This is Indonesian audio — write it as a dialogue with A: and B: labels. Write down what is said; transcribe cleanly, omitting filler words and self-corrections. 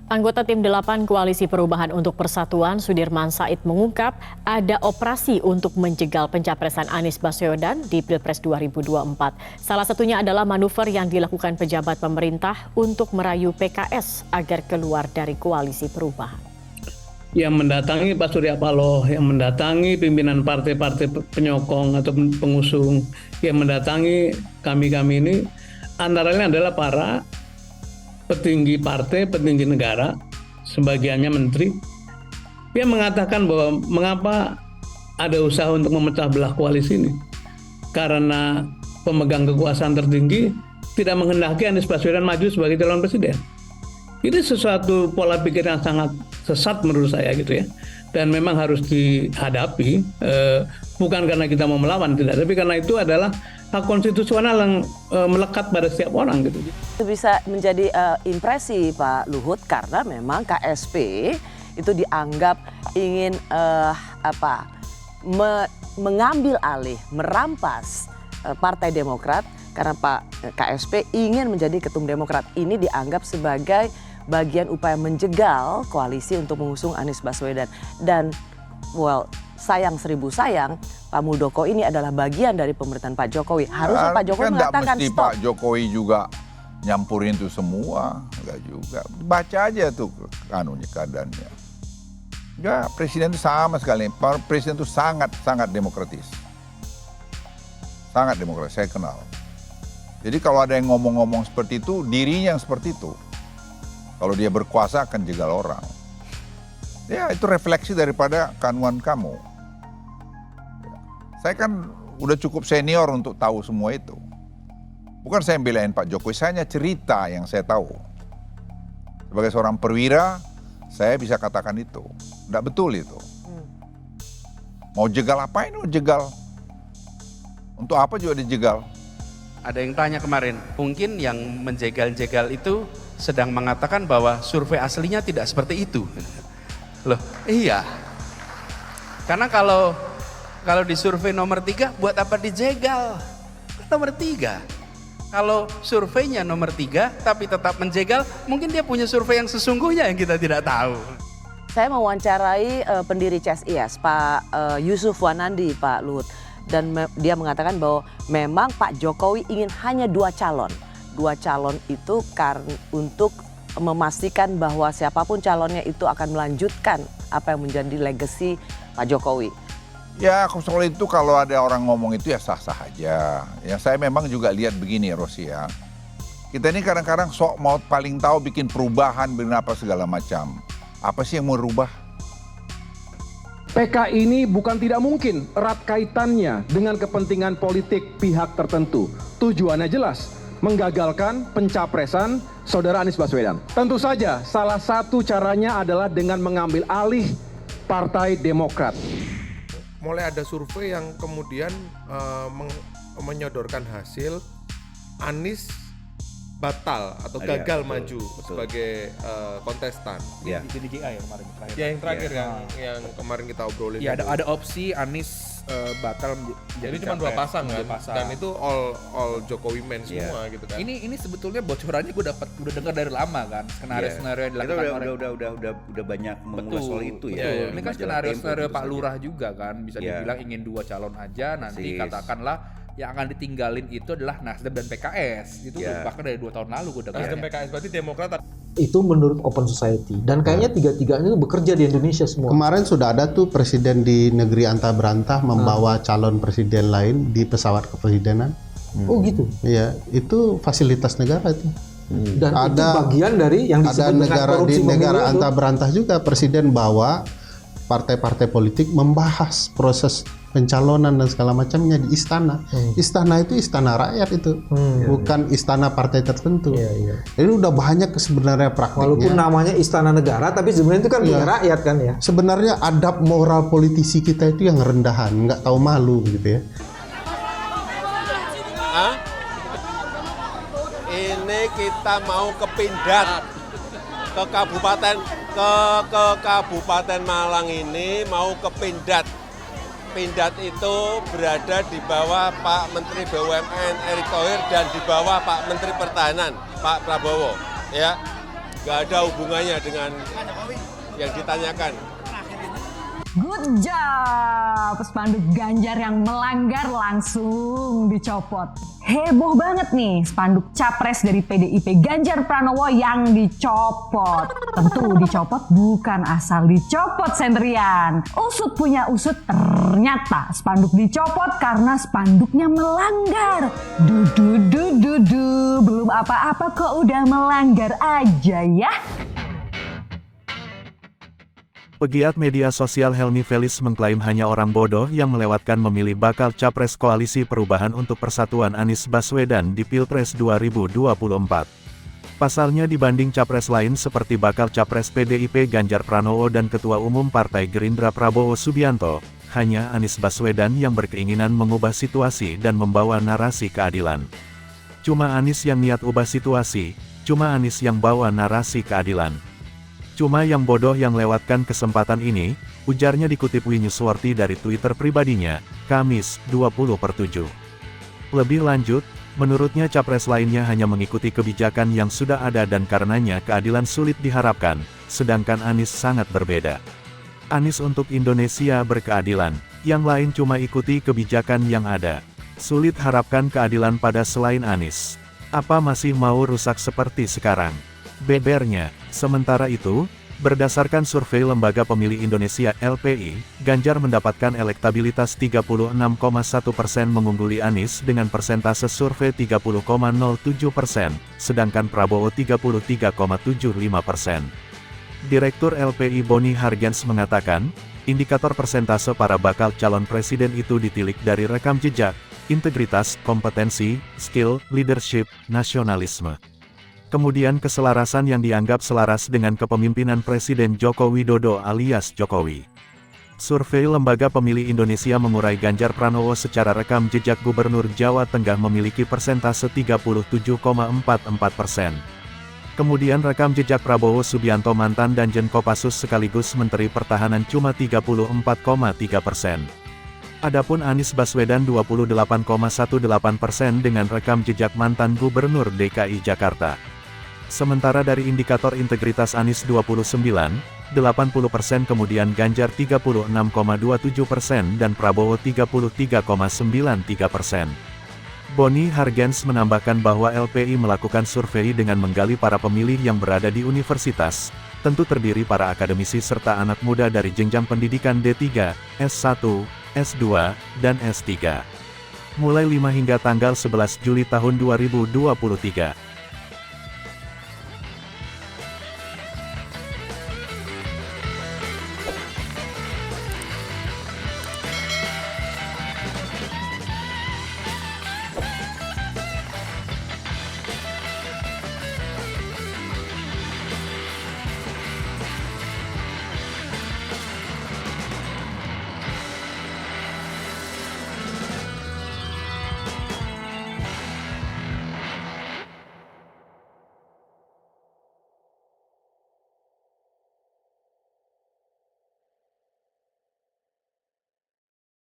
A: Anggota Tim 8 Koalisi Perubahan untuk Persatuan Sudirman Said mengungkap ada operasi untuk menjegal pencapresan Anies Baswedan di Pilpres 2024. Salah satunya adalah manuver yang dilakukan pejabat pemerintah untuk merayu PKS agar keluar dari Koalisi Perubahan.
B: Yang mendatangi Pak Surya Paloh, yang mendatangi pimpinan partai-partai penyokong atau pengusung, yang mendatangi kami-kami ini antara lain adalah para petinggi partai, petinggi negara, sebagiannya menteri, yang mengatakan bahwa mengapa ada usaha untuk memecah belah koalisi ini. Karena pemegang kekuasaan tertinggi tidak menghendaki Anies Baswedan maju sebagai calon presiden. Ini sesuatu pola pikir yang sangat sesat menurut saya gitu ya. Dan memang harus dihadapi, bukan karena kita mau melawan, tidak, tapi karena itu adalah hak konstitusional yang melekat pada setiap orang gitu.
C: Itu bisa menjadi impresi Pak Luhut karena memang KSP itu dianggap ingin mengambil alih, merampas Partai Demokrat karena Pak KSP ingin menjadi ketum Demokrat. Ini dianggap sebagai bagian upaya menjegal koalisi untuk mengusung Anies Baswedan. Dan sayang seribu sayang, Pak Muldoko ini adalah bagian dari pemerintahan Pak Jokowi. Harusnya Pak Jokowi mengatakan
D: mesti
C: stop.
D: Pak Jokowi juga nyampurin itu semua, enggak juga. Baca aja tuh keadaannya. Enggak, presiden itu sama sekali. Presiden itu sangat demokratis. Sangat demokratis, saya kenal. Jadi kalau ada yang ngomong-ngomong seperti itu, dirinya yang seperti itu. Kalau dia berkuasa akan jegal orang. Ya itu refleksi daripada kanuan kamu. Saya kan udah cukup senior untuk tahu semua itu. Bukan saya belain Pak Jokowi, saya hanya cerita yang saya tahu. Sebagai seorang perwira, saya bisa katakan itu. Nggak betul itu. Mau jegal apain? Mau jegal. Untuk apa juga dijegal?
E: Ada yang tanya kemarin, mungkin yang menjegal-jegal itu sedang mengatakan bahwa survei aslinya tidak seperti itu. Loh, iya. Karena kalau di survei nomor 3, buat apa dijegal? Nomor 3. Kalau surveinya nomor 3, tapi tetap menjegal, mungkin dia punya survei yang sesungguhnya yang kita tidak tahu.
C: Saya mewawancarai pendiri CSIS, Pak Yusuf Wanandi, Pak Luhut. Dan dia mengatakan bahwa memang Pak Jokowi ingin hanya 2 calon. 2 calon itu untuk memastikan bahwa siapapun calonnya itu akan melanjutkan apa yang menjadi legacy Pak Jokowi.
D: Ya soal itu kalau ada orang ngomong itu ya sah-sah aja. Ya saya memang juga lihat begini Rosi ya. Kita ini kadang-kadang sok mau paling tahu bikin perubahan, bikin apa segala macam. Apa sih yang mau rubah?
F: PK ini bukan tidak mungkin erat kaitannya dengan kepentingan politik pihak tertentu. Tujuannya jelas, menggagalkan pencapresan Saudara Anies Baswedan. Tentu saja salah satu caranya adalah dengan mengambil alih Partai Demokrat.
G: Mulai ada survei yang kemudian menyodorkan hasil Anies batal atau gagal maju sebagai kontestan.
H: Iya. Di DJI yang kemarin terakhir.
G: Ya yang terakhir yang kemarin kita obrolin.
H: Ya ada opsi Anies batal
G: jadi cuma 2 pasang kan. Dan itu all Jokowi men semua gitu kan.
H: Ini sebetulnya bocorannya gue udah dengar dari lama kan. Skenario yang dilakukan
I: udah banyak mengulas soal itu ya.
H: Ini kan skenario Pak Lurah juga kan, bisa dibilang ingin 2 calon aja, nanti katakanlah yang akan ditinggalin itu adalah Nasdem dan PKS. Itu bahkan dari 2 tahun lalu gue dengar.
G: Nasdem PKS berarti Demokrat.
J: Itu menurut Open Society. Dan kayaknya tiga-tiganya itu bekerja di Indonesia semua.
K: Kemarin sudah ada tuh presiden di negeri antah berantah membawa calon presiden lain di pesawat kepresidenan.
J: Oh gitu?
K: Iya, itu fasilitas negara itu.
J: Dan ada, itu bagian dari yang disebut
K: ada negara
J: dengan
K: di negara antah berantah juga presiden bawa partai-partai politik membahas proses pencalonan dan segala macamnya di istana. Istana itu istana rakyat itu, bukan istana partai tertentu. Ini udah banyak sebenarnya praktiknya.
J: Walaupun namanya istana negara, tapi sebenarnya itu kan punya rakyat kan ya.
K: Sebenarnya adab moral politisi kita itu yang rendahan, nggak tahu malu gitu ya.
L: Ini kita mau ke Pindad, ke Kabupaten Malang ini mau ke Pindad. Pindad itu berada di bawah Pak Menteri BUMN Erick Thohir dan di bawah Pak Menteri Pertahanan Pak Prabowo, ya. nggak ada hubungannya dengan yang ditanyakan.
M: Good job! Spanduk Ganjar yang melanggar langsung dicopot. Heboh banget nih spanduk capres dari PDIP Ganjar Pranowo yang dicopot. Tentu dicopot bukan asal dicopot sendirian. Usut punya usut, ternyata spanduk dicopot karena spanduknya melanggar. Dudu, belum apa-apa kok udah melanggar aja ya.
N: Pegiat media sosial Helmi Felis mengklaim hanya orang bodoh yang melewatkan memilih bakal capres Koalisi Perubahan untuk Persatuan Anies Baswedan di Pilpres 2024. Pasalnya dibanding capres lain seperti bakal capres PDIP Ganjar Pranowo dan Ketua Umum Partai Gerindra Prabowo Subianto, hanya Anies Baswedan yang berkeinginan mengubah situasi dan membawa narasi keadilan. Cuma Anies yang niat ubah situasi, cuma Anies yang bawa narasi keadilan. Cuma yang bodoh yang lewatkan kesempatan ini, ujarnya dikutip Winyuswarti dari Twitter pribadinya, Kamis, 20/7. Lebih lanjut, menurutnya capres lainnya hanya mengikuti kebijakan yang sudah ada dan karenanya keadilan sulit diharapkan, sedangkan Anies sangat berbeda. Anies untuk Indonesia berkeadilan, yang lain cuma ikuti kebijakan yang ada. Sulit harapkan keadilan pada selain Anies. Apa masih mau rusak seperti sekarang? Bebernya. Sementara itu, berdasarkan survei Lembaga Pemilih Indonesia LPI, Ganjar mendapatkan elektabilitas 36,1% mengungguli Anies dengan persentase survei 30,07%, sedangkan Prabowo 33,75%. Direktur LPI Boni Hargens mengatakan, indikator persentase para bakal calon presiden itu ditilik dari rekam jejak, integritas, kompetensi, skill, leadership, nasionalisme. Kemudian keselarasan yang dianggap selaras dengan kepemimpinan Presiden Joko Widodo alias Jokowi. Survei Lembaga Pemilih Indonesia mengurai Ganjar Pranowo secara rekam jejak Gubernur Jawa Tengah memiliki persentase 37,44%. Kemudian rekam jejak Prabowo Subianto mantan Danjen Kopassus sekaligus Menteri Pertahanan cuma 34,3%. Adapun Anies Baswedan 28,18% dengan rekam jejak mantan Gubernur DKI Jakarta. Sementara dari indikator integritas Anies 29,80%, kemudian Ganjar 36,27% dan Prabowo 33,93%. Boni Hargens menambahkan bahwa LPI melakukan survei dengan menggali para pemilih yang berada di universitas, tentu terdiri para akademisi serta anak muda dari jenjang pendidikan D3, S1, S2, dan S3. Mulai 5 hingga tanggal 11 Juli tahun 2023.